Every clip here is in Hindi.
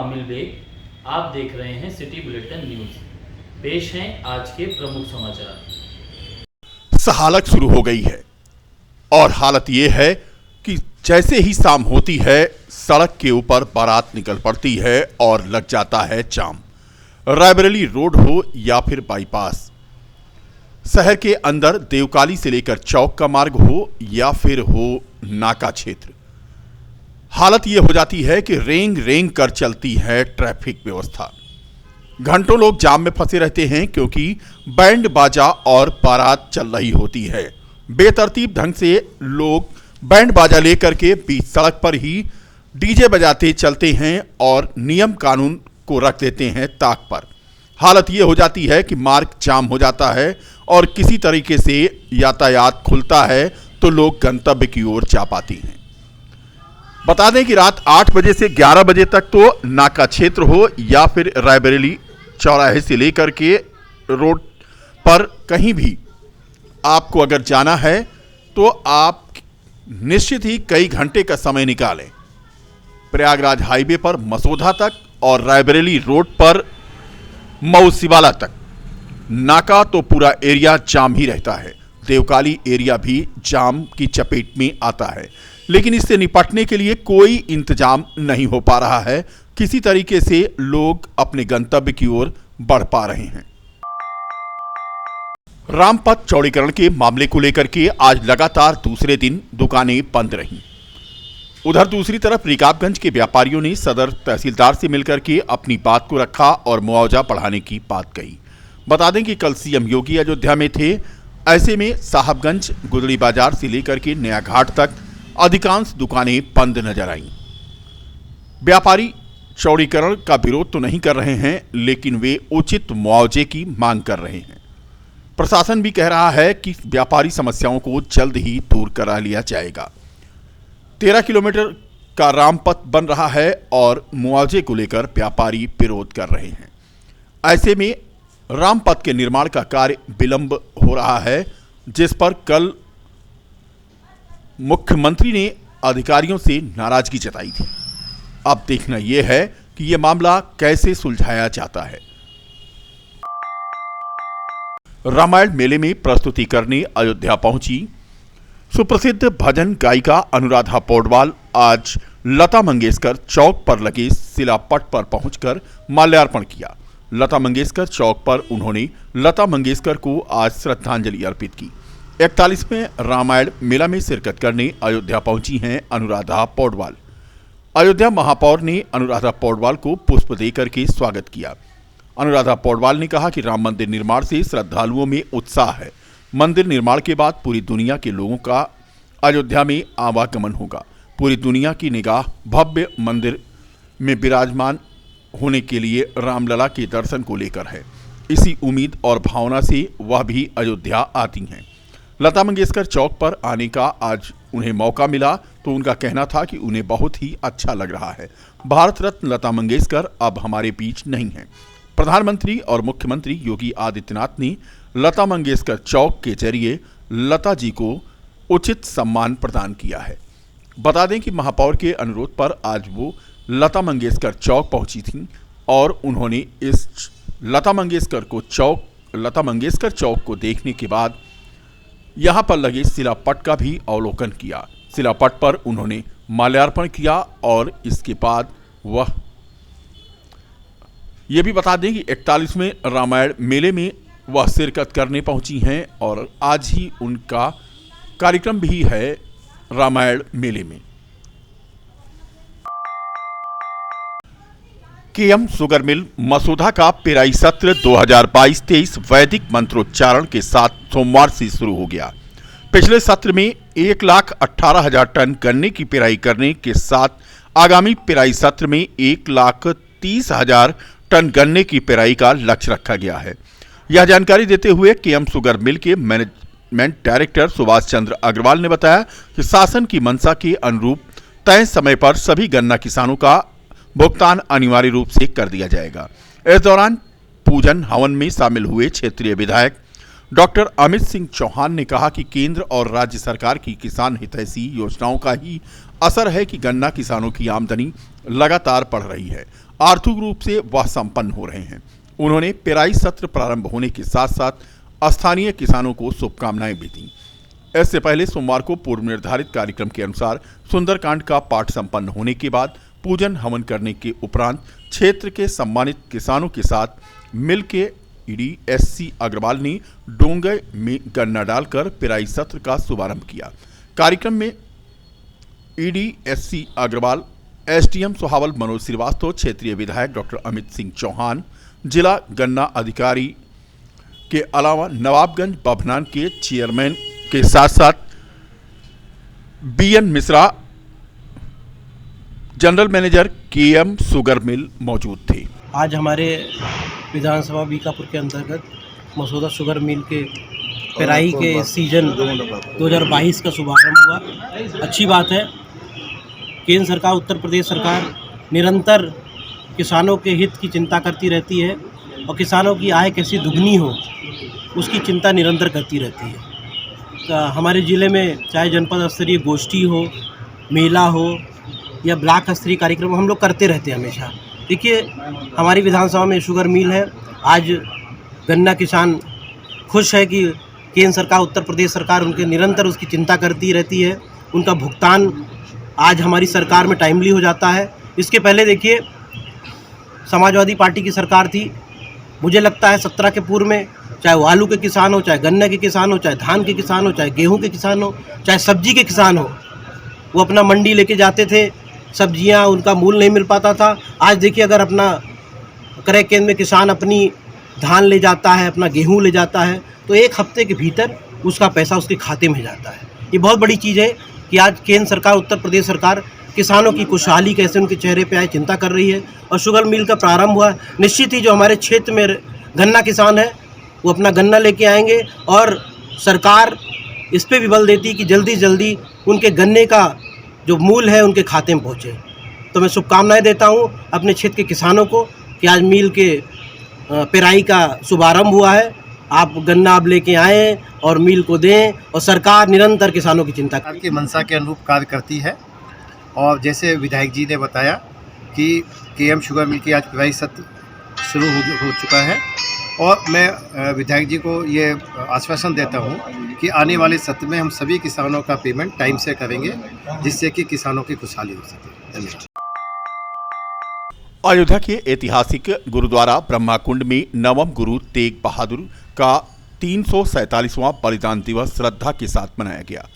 कामिल बेग। आप देख रहे हैं सिटी बुलेटिन न्यूज। पेश हैं आज के प्रमुख समाचार। सहालत शुरू हो गई है और हालत ये है कि जैसे ही शाम होती है सड़क के ऊपर बारात निकल पड़ती है और लग जाता है जाम। रायबरेली रोड हो या फिर बाईपास, शहर के अंदर देवकाली से लेकर चौक का मार्ग हो या फिर हो नाका क्षेत्र, हालत ये हो जाती है कि रेंग रेंग कर चलती है ट्रैफिक व्यवस्था। घंटों लोग जाम में फंसे रहते हैं क्योंकि बैंड बाजा और बारात चल रही होती है। बेतरतीब ढंग से लोग बैंड बाजा लेकर के बीच सड़क पर ही डीजे बजाते चलते हैं और नियम कानून को रख देते हैं ताक पर। हालत ये हो जाती है कि मार्ग जाम हो जाता है और किसी तरीके से यातायात खुलता है तो लोग गंतव्य की ओर जा पाते हैं। बता दें कि रात 8 बजे से 11 बजे तक तो नाका क्षेत्र हो या फिर रायबरेली चौराहे से लेकर के रोड पर कहीं भी आपको अगर जाना है तो आप निश्चित ही कई घंटे का समय निकालें। प्रयागराज हाईवे पर मसौदा तक और रायबरेली रोड पर मऊ सिवाला तक नाका तो पूरा एरिया जाम ही रहता है। देवकाली एरिया भी जाम की चपेट में आता है, लेकिन इससे निपटने के लिए कोई इंतजाम नहीं हो पा रहा है। किसी तरीके से लोग अपने गंतव्य की ओर बढ़ पा रहे हैं। रामपथ चौड़ीकरण के मामले को लेकर के आज लगातार दूसरे दिन दुकानें बंद रहीं। उधर दूसरी तरफ रिकाबगंज के व्यापारियों ने सदर तहसीलदार से मिलकर के अपनी बात को रखा और मुआवजा बढ़ाने की बात कही। बता दें कि कल सीएम योगी अयोध्या में थे, ऐसे में साहबगंज गुदड़ी बाजार से लेकर के नया घाट तक अधिकांश दुकानें बंद नजर आईं। व्यापारी चौड़ीकरण का विरोध तो नहीं कर रहे हैं, लेकिन वे उचित मुआवजे की मांग कर रहे हैं। प्रशासन भी कह रहा है कि व्यापारी समस्याओं को जल्द ही दूर करा लिया जाएगा। 13 किलोमीटर का रामपथ बन रहा है और मुआवजे को लेकर व्यापारी विरोध कर रहे हैं। ऐसे में रामपथ के निर्माण का कार्य विलंब हो रहा है, जिस पर कल मुख्यमंत्री ने अधिकारियों से नाराजगी जताई थी। अब देखना यह है कि यह मामला कैसे सुलझाया जाता है। रामायण मेले में प्रस्तुति करने अयोध्या पहुंची सुप्रसिद्ध भजन गायिका अनुराधा पौडवाल आज लता मंगेशकर चौक पर लगे शिलापट पर पहुंचकर माल्यार्पण किया। लता मंगेशकर चौक पर उन्होंने लता मंगेशकर को आज श्रद्धांजलि अर्पित की। 41वें रामायण मेला में शिरकत करने अयोध्या पहुंची हैं अनुराधा पौडवाल। अयोध्या महापौर ने अनुराधा पौडवाल को पुष्प देकर के स्वागत किया। अनुराधा पौडवाल ने कहा कि राम मंदिर निर्माण से श्रद्धालुओं में उत्साह है। मंदिर निर्माण के बाद पूरी दुनिया के लोगों का अयोध्या में आवागमन होगा। पूरी दुनिया की निगाह भव्य मंदिर में विराजमान होने के लिए रामलला के दर्शन को लेकर है। इसी उम्मीद और भावना से वह भी अयोध्या आती हैं। लता मंगेशकर चौक पर आने का आज उन्हें मौका मिला तो उनका कहना था कि उन्हें बहुत ही अच्छा लग रहा है। भारत रत्न लता मंगेशकर अब हमारे बीच नहीं हैं। प्रधानमंत्री और मुख्यमंत्री योगी आदित्यनाथ ने लता मंगेशकर चौक के जरिए लता जी को उचित सम्मान प्रदान किया है। बता दें कि महापौर के अनुरोध पर आज वो लता मंगेशकर चौक पहुंची थीं और उन्होंने इस लता मंगेशकर चौक को देखने के बाद यहां पर लगे शिलापट का भी अवलोकन किया। शिलापट पर उन्होंने माल्यार्पण किया और इसके बाद वह ये भी बता दें कि 41वें रामायण मेले में वह शिरकत करने पहुंची हैं और आज ही उनका कार्यक्रम भी है रामायण मेले में। केएम शुगर मिल मसौदा का पेराई सत्र 2022-23 वैदिक मंत्रोच्चारण के साथ सोमवार से शुरू हो गया। पिछले सत्र में 1,18,000 टन गन्ने की पेराई करने के साथ आगामी पेराई सत्र में 1,30,000 टन गन्ने की पेराई का लक्ष्य रखा गया है। यह जानकारी देते हुए केएम शुगर मिल के मैनेजमेंट डायरेक्टर सुभाष चंद्र अग्रवाल ने बताया कि शासन की मंशा के अनुरूप तय समय पर सभी गन्ना किसानों का भुगतान अनिवार्य रूप से कर दिया जाएगा। इस दौरान पूजन हवन में शामिल हुए क्षेत्रीय विधायक डॉक्टर अमित सिंह चौहान ने कहा कि केंद्र और राज्य सरकार की किसान हितैषी योजनाओं का ही असर है कि गन्ना किसानों की आमदनी लगातार बढ़ रही है। आर्थिक रूप से वह संपन्न हो रहे हैं। उन्होंने पेराई सत्र प्रारंभ होने के साथ साथ स्थानीय किसानों को शुभकामनाएं भी दी। इससे पहले सोमवार को पूर्व निर्धारित कार्यक्रम के अनुसार सुंदरकांड का पाठ संपन्न होने के बाद पूजन हवन करने के उपरांत क्षेत्र के सम्मानित किसानों के साथ मिलकर ईडी अग्रवाल ने डोंगर में गन्ना डालकर पेराई सत्र का शुभारंभ किया। कार्यक्रम में ईडी अग्रवाल, एसडीएम सोहावल मनोज श्रीवास्तव, क्षेत्रीय विधायक डॉक्टर अमित सिंह चौहान, जिला गन्ना अधिकारी के अलावा नवाबगंज बभनान के चेयरमैन के साथ साथ B N Mishra, general manager K M sugar mill मौजूद थे। आज हमारे विधानसभा बीकापुर के अंतर्गत मसूदा शुगर मिल के पेराई के सीजन 2022 का शुभारंभ हुआ। अच्छी बात है, केंद्र सरकार, उत्तर प्रदेश सरकार निरंतर किसानों के हित की चिंता करती रहती है और किसानों की आय कैसी दुगनी हो उसकी चिंता निरंतर करती रहती है। हमारे ज़िले में चाहे जनपद स्तरीय गोष्ठी हो, मेला हो या ब्लॉक स्तरीय कार्यक्रम हम लोग करते रहते हैं हमेशा। देखिए, हमारी विधानसभा में शुगर मिल है। आज गन्ना किसान खुश है कि केंद्र सरकार, उत्तर प्रदेश सरकार उनके निरंतर उसकी चिंता करती रहती है। उनका भुगतान आज हमारी सरकार में टाइमली हो जाता है। इसके पहले देखिए, समाजवादी पार्टी की सरकार थी। मुझे लगता है 17 के पूर्व में, चाहे वो आलू के किसान हो, चाहे गन्ने के किसान हो, चाहे धान के किसान हो, चाहे गेहूं के किसान हो, चाहे सब्जी के किसान हो, वो अपना मंडी लेके जाते थे, सब्जियां उनका मूल नहीं मिल पाता था। आज देखिए, अगर अपना क्रय केंद्र में किसान अपनी धान ले जाता है, अपना गेहूं ले जाता है, तो एक हफ्ते के भीतर उसका पैसा उसके खाते में जाता है। ये बहुत बड़ी चीज़ है कि आज केंद्र सरकार, उत्तर प्रदेश सरकार किसानों की खुशहाली कैसे उनके चेहरे पे आए चिंता कर रही है। और शुगर मिल का प्रारंभ हुआ। निश्चित ही जो हमारे क्षेत्र में गन्ना किसान है वो अपना गन्ना लेके आएंगे और सरकार इस पे भी बल देती है कि जल्दी से जल्दी उनके गन्ने का जो मूल है उनके खाते में पहुँचे। तो मैं शुभकामनाएं देता हूँ अपने क्षेत्र के किसानों को कि आज मिल के पेराई का शुभारंभ हुआ है। आप गन्ना आप लेके आएँ और मिल को दें और सरकार निरंतर किसानों की चिंता की मंशा के अनुरूप कार्य करती है। और जैसे विधायक जी ने बताया कि केएम शुगर मिल की आज पेराई सत्र शुरू हो चुका है और मैं विधायक जी को ये आश्वासन देता हूँ कि आने वाले सत्र में हम सभी किसानों का पेमेंट टाइम से करेंगे, जिससे कि किसानों की खुशहाली हो सके। धन्यवाद। अयोध्या के ऐतिहासिक गुरुद्वारा ब्रह्माकुंड में नवम गुरु तेग बहादुर का 347वां बलिदान दिवस श्रद्धा के साथ मनाया गया।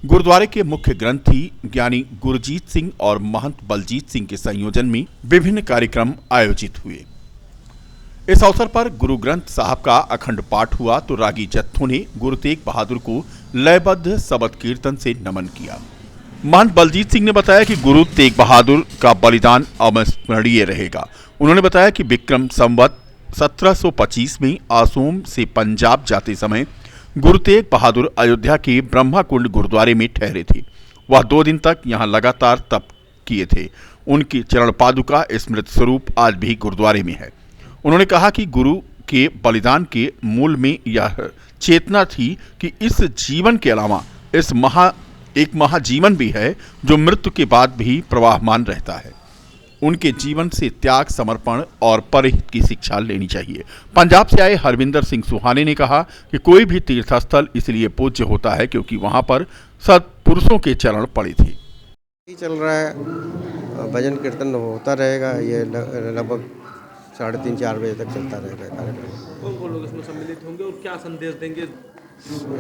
गुरुद्वारे के मुख्य ग्रंथी ज्ञानी गुरजीत सिंह और महंत बलजीत सिंह के संयोजन में विभिन्न कार्यक्रम आयोजित हुए। इस अवसर पर गुरु ग्रंथ साहब का अखंड पाठ हुआ तो रागी जत्थों ने गुरु तेग बहादुर को लयबद्ध शबद कीर्तन से नमन किया। महंत बलजीत सिंह ने बताया कि गुरु तेग बहादुर का बलिदान अविस्मरणीय रहेगा। उन्होंने बताया कि विक्रम संवत 1725 में असोम से पंजाब जाते समय गुरु तेग बहादुर अयोध्या के ब्रह्माकुंड गुरुद्वारे में ठहरे थे। वह 2 दिन तक यहां लगातार तप किए थे। उनकी चरण पादुका स्मृत स्वरूप आज भी गुरुद्वारे में है। उन्होंने कहा कि गुरु के बलिदान के मूल में यह चेतना थी कि इस जीवन के अलावा एक महाजीवन भी है जो मृत्यु के बाद भी प्रवाहमान रहता है। उनके जीवन से त्याग, समर्पण और परहित की शिक्षा लेनी चाहिए। पंजाब से आए हरविंदर सिंह सुहाने ने कहा कि कोई भी तीर्थस्थल इसलिए पूज्य होता है क्योंकि वहां पर सत्पुरुषों के चरण पड़े थे। चल रहा है, भजन कीर्तन होता रहेगा। ये लगभग 3:30-4 बजे तक चलता रहेगा कार्यक्रम। कौन लोग इसमें सम्मिलित होंगे और क्या संदेश देंगे?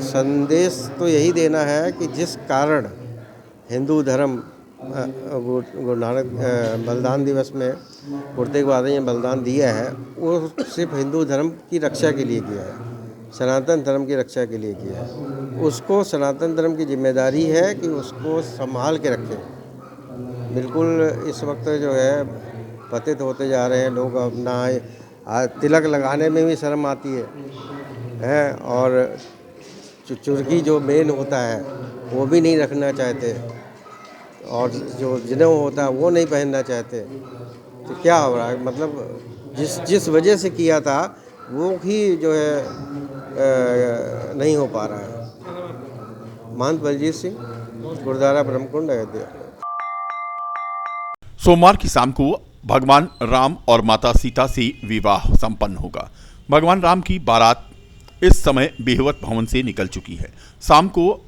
संदेश तो यही देना है कि जिस कारण हिंदू धर्म गुरु नानक बलिदान दिवस में गुरु तेग बहादुर ने बलिदान दिया है, वो सिर्फ हिंदू धर्म की रक्षा के लिए किया है, सनातन धर्म की रक्षा के लिए किया है। उसको सनातन धर्म की जिम्मेदारी है कि उसको संभाल के रखें। बिल्कुल इस वक्त जो है पतित होते जा रहे हैं लोग। अपना तिलक लगाने में भी शर्म आती है और चुरकी जो मेन होता है वो भी नहीं रखना चाहते और जो जनेऊ होता है वो नहीं पहनना चाहते। तो क्या हो रहा है, मतलब जिस वजह से किया था वो ही जो है नहीं हो पा रहा है। महंत बलजीत सिंह, गुरुद्वारा ब्रह्मकुंड, अयोध्या। सोमवार की शाम को भगवान राम और माता सीता से विवाह संपन्न होगा। भगवान राम की बारात इस समय बेहवत भवन से निकल चुकी है। शाम को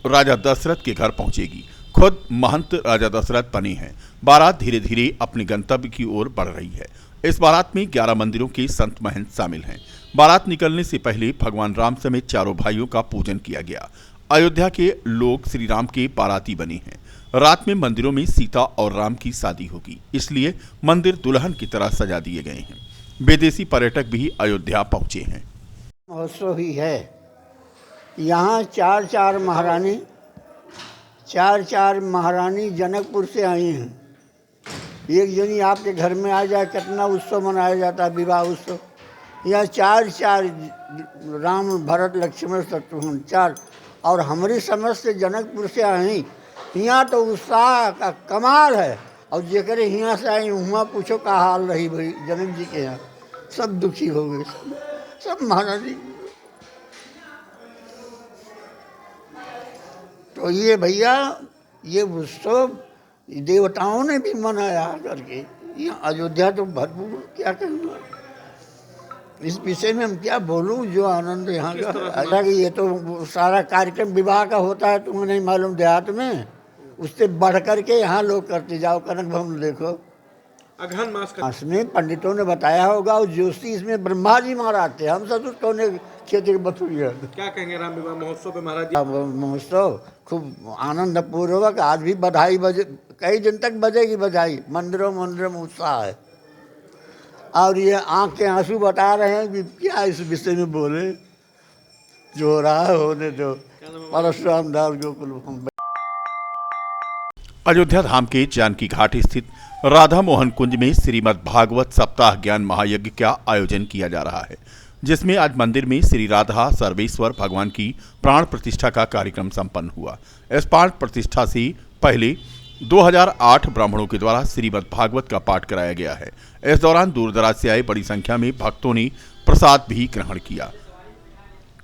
राजा दशरथ के घर पहुंचेगी। खुद महंत राजा दशरथ बने हैं। बारात धीरे धीरे अपने गंतव्य की ओर बढ़ रही है। इस बारात में 11 मंदिरों के संत महंत शामिल हैं। बारात निकलने से पहले भगवान राम समेत चारों भाइयों का पूजन किया गया। अयोध्या के लोग श्री राम के बाराती बने हैं। रात में मंदिरों में सीता और राम की शादी होगी, इसलिए मंदिर दुल्हन की तरह सजा दिए गए हैं। विदेशी पर्यटक भी अयोध्या पहुंचे हैं। महोत्सव ही है। यहाँ चार महारानी जनकपुर से आई हैं। एक जनी आपके घर में आ जाए, कितना उत्सव मनाया जाता है, विवाह उत्सव। यहाँ चार राम भरत लक्ष्मण शत्रुघ्न 4 और हमारी समझ से जनकपुर से आई। यहाँ तो उत्साह का कमाल है। और जेकर यहाँ से आई वहाँ पूछो का हाल रही भाई जनक जी के यहाँ, सब दुखी हो गए, सब महारानी। तो ये भैया ये उत्सव देवताओं ने भी मनाया करके। यहाँ अयोध्या तो भरपूर, क्या कहना इस विषय में, हम क्या बोलूँ। जो आनंद यहाँ का ऐसा कि ये तो सारा कार्यक्रम विवाह का होता है, तुम्हें नहीं मालूम देहात में, उससे बढ़ कर के यहाँ लोग करते। जाओ कनक भवन देखो, अगहन मास में पंडितों ने बताया होगा। और जोशी इसमें ब्रह्मा जी महाराज थे, हम सब कौन क्षेत्र बथुरिया। क्या कहेंगे राम विवाह महोत्सव पे महाराज जी? महोत्सव खूब आनंद पूर्वक, आज भी बधाई बजे, कई दिन तक बजेगी बधाई। मंदिरों में उत्साह है। और ये आंख के आंसू बता रहे हैं कि क्या इस विषय में बोले, जो हो रहा है होने दो। परशुराम दास गोकुल। अयोध्या धाम के जानकी घाट स्थित राधा मोहन कुंज में श्रीमद् भागवत सप्ताह ज्ञान महायज्ञ का आयोजन किया जा रहा है, जिसमें आज मंदिर में श्री राधा सर्वेश्वर भगवान की प्राण प्रतिष्ठा का कार्यक्रम संपन्न हुआ। इस प्राण प्रतिष्ठा से पहले 2008 ब्राह्मणों के द्वारा श्रीमद् भागवत का पाठ कराया गया है। इस दौरान दूर दराज से आए बड़ी संख्या में भक्तों ने प्रसाद भी ग्रहण किया।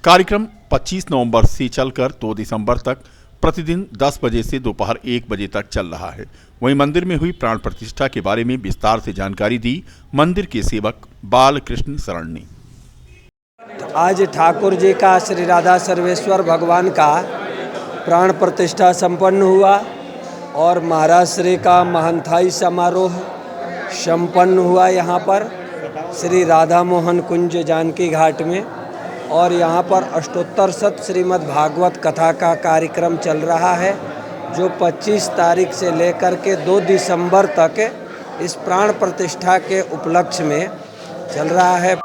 कार्यक्रम 25 नवंबर से चलकर 2 दिसंबर तक प्रतिदिन 10 बजे से दोपहर 1 बजे तक चल रहा है। वहीं मंदिर में हुई प्राण प्रतिष्ठा के बारे में विस्तार से जानकारी दी मंदिर के सेवक बालकृष्ण शरण ने। आज ठाकुर जी का श्री राधा सर्वेश्वर भगवान का प्राण प्रतिष्ठा संपन्न हुआ और महाराज श्री का महंताई समारोह संपन्न हुआ यहाँ पर श्री राधा मोहन कुंज जानकी घाट में। और यहाँ पर अष्टोत्तर शत श्रीमद् भागवत कथा का कार्यक्रम चल रहा है, जो 25 तारीख से लेकर के 2 दिसंबर तक इस प्राण प्रतिष्ठा के उपलक्ष्य में चल रहा है।